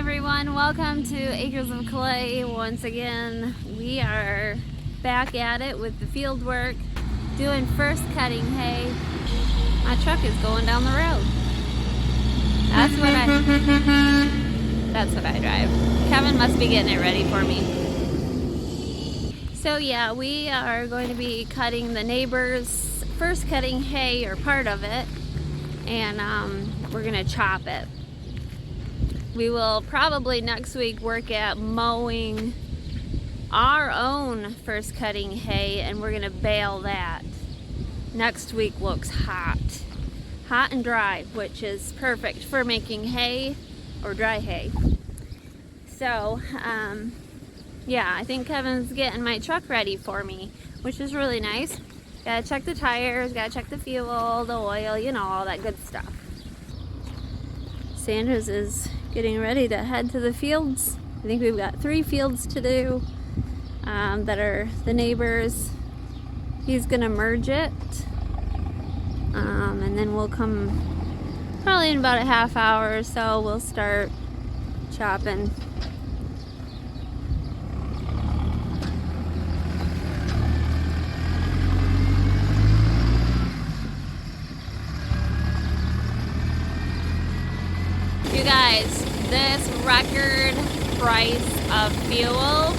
everyone, welcome to Acres of Clay. Once again, we are back at it with the field work, doing first cutting hay. My truck is going down the road. That's what I drive. Kevin must be getting it ready for me. So yeah, we are going to be cutting the neighbor's first cutting hay, or part of it, and we're gonna chop it. We will probably next week work at mowing our own first cutting hay, and we're gonna bale that. Next week looks hot and dry, which is perfect for making hay or dry hay. So yeah, I think Kevin's getting my truck ready for me, which is really nice. Gotta check the tires, gotta check the fuel, the oil, you know, all that good stuff. Sanders is getting ready to head to the fields. I think we've got 3 fields to do that are the neighbors. He's gonna merge it, and then we'll come probably in about a half hour or so. We'll start chopping. You guys, this record price of fuel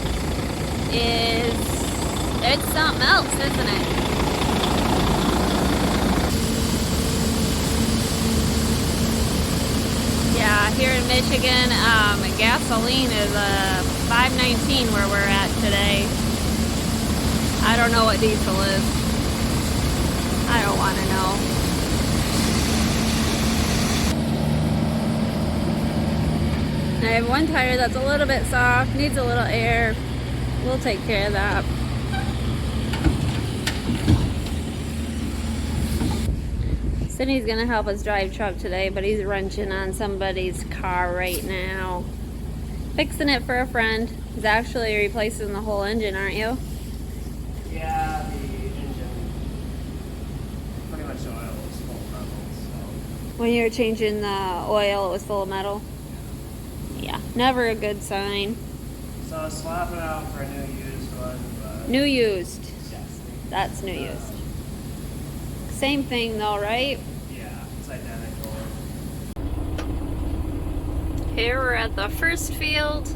it's something else, isn't it? Yeah, here in Michigan, gasoline is $5.19 where we're at today. I don't know what diesel is. I don't want to know. I have one tire that's a little bit soft, needs a little air. We'll take care of that. Sydney's gonna help us drive truck today, but he's wrenching on somebody's car right now. Fixing it for a friend. He's actually replacing the whole engine, aren't you? Yeah, the engine, pretty much the oil was full of metal, so. When you were changing the oil, it was full of metal? Yeah, never a good sign. So I was swapping out for a new used one, but... New used. Yes. That's new used. Same thing though, right? Yeah, it's identical. Here we're at the first field.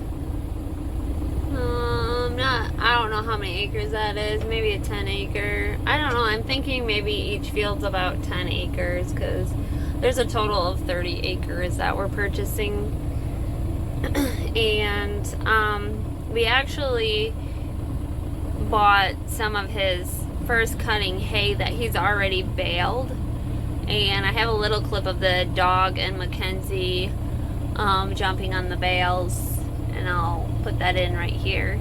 I don't know how many acres that is. Maybe a 10 acre. I don't know. I'm thinking maybe each field's about 10 acres because there's a total of 30 acres that we're purchasing. And we actually bought some of his first cutting hay that he's already baled, and I have a little clip of the dog and Mackenzie jumping on the bales, and I'll put that in right here.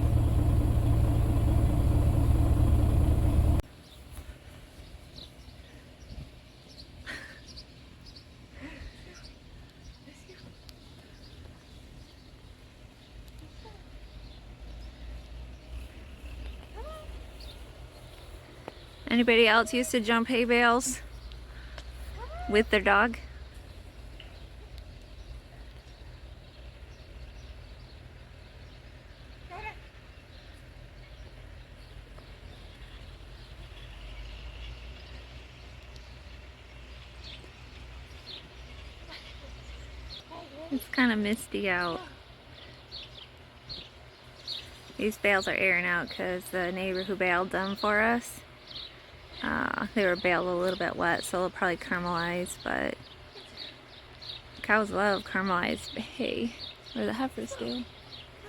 Anybody else used to jump hay bales with their dog? It's kind of misty out. These bales are airing out because the neighbor who baled them for us, they were baled a little bit wet, so they'll probably caramelize, but cows love caramelized hay, or the heifers do. Let's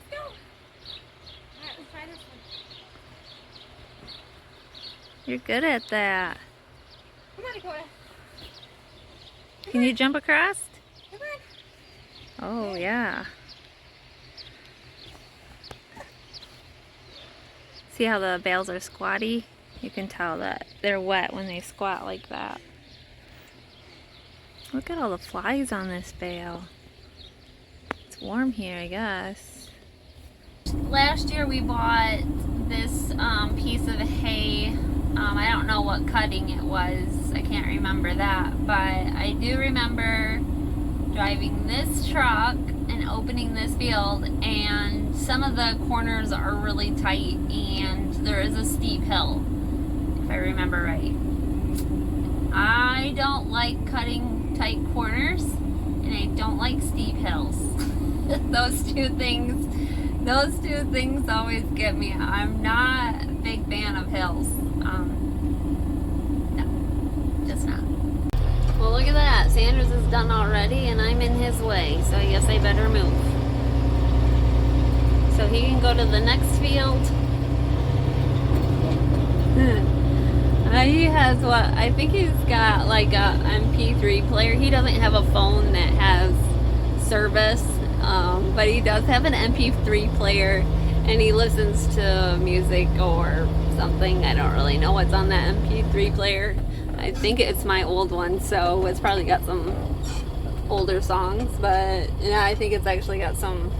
go. Alright, let's try this one. You're good at that. Come on, Dakota. Can you jump across? Come on. Oh, yeah. See how the bales are squatty? You can tell that they're wet when they squat like that. Look at all the flies on this bale. It's warm here, I guess. Last year we bought this piece of hay. I don't know what cutting it was. I can't remember that, but I do remember driving this truck and opening this field, and some of the corners are really tight, and there is a steep hill, if I remember right. I don't like cutting tight corners, and I don't like steep hills. Those two things always get me. I'm not a big fan of hills. No, just not. Well, look at that. Sanders is done already, and I'm in his way, so I guess I better move. So he can go to the next field. He has what? I think he's got like a MP3 player. He doesn't have a phone that has service, but he does have an MP3 player, and he listens to music or something. I don't really know what's on that MP3 player. I think it's my old one, so it's probably got some older songs, but yeah, I think it's actually got some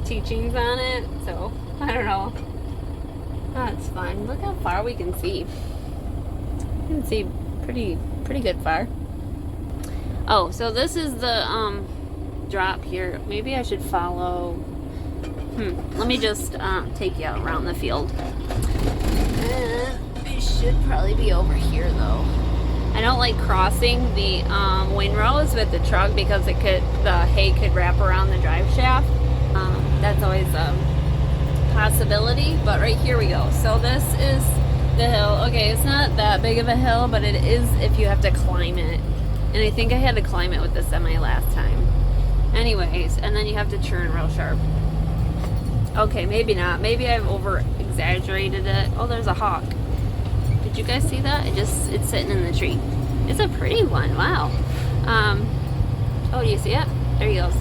teachings on it, so I don't know. That's fun. Look how far we can see. You can see pretty good far. Oh, so this is the drop here. Maybe I should follow. Let me just take you out around the field. It should probably be over here though. I don't like crossing the windrows with the truck because the hay could wrap around the drive shaft. That's always a possibility, but right here we go. So this is the hill. Okay, it's not that big of a hill, but it is if you have to climb it. And I think I had to climb it with the semi last time. Anyways, and then you have to turn real sharp. Okay, maybe not. Maybe I've over exaggerated it. Oh, there's a hawk. Did you guys see that? It's sitting in the tree. It's a pretty one. Wow. Oh, do you see it? There he goes.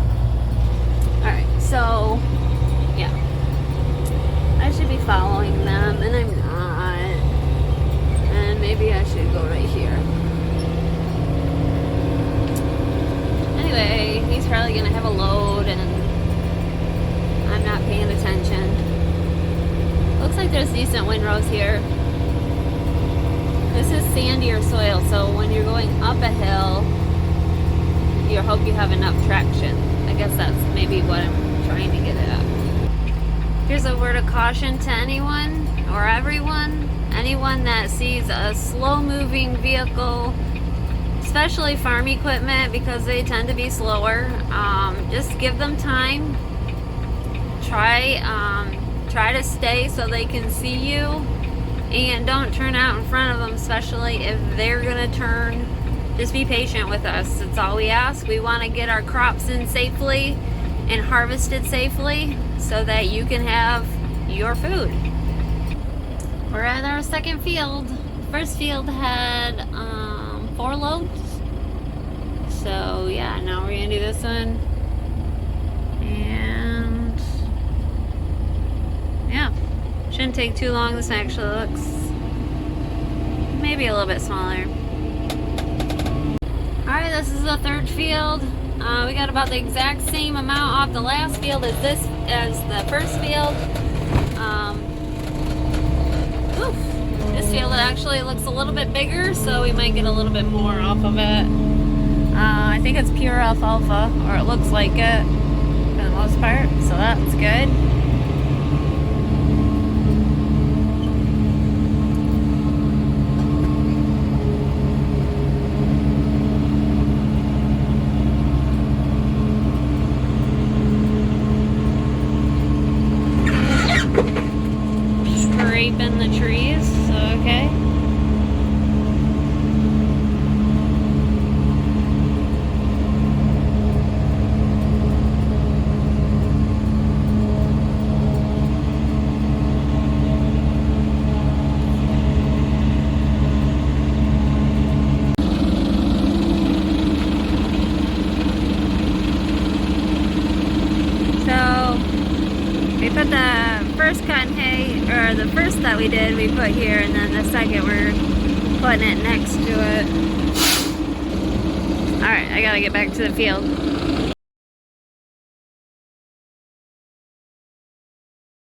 Alright, so yeah. I should be following them, and I'm not. And maybe I should go right here. Anyway, he's probably gonna have a load, and I'm not paying attention. Looks like there's decent windrows here. This is sandier soil, so when you're going up a hill, you hope you have enough traction. I guess that's maybe what I'm trying to get at. Here's a word of caution to anyone or everyone. Anyone that sees a slow-moving vehicle, especially farm equipment, because they tend to be slower, just give them time. Try to stay so they can see you, and don't turn out in front of them, especially if they're gonna turn. Just be patient with us. It's all we ask. We want to get our crops in safely and harvested safely so that you can have your food. We're at our second field. First field had 4 loads. So yeah, now we're gonna do this one. And yeah, shouldn't take too long. This actually looks maybe a little bit smaller. Alright, this is the third field. We got about the exact same amount off the last field as the first field. This field actually looks a little bit bigger, so we might get a little bit more off of it. I think it's pure alfalfa, or it looks like it for the most part, so that's good. Scraping the trees, so okay. We put the first cotton hay, or the first that we did, we put here, and then the second we're putting it next to it. Alright, I gotta get back to the field.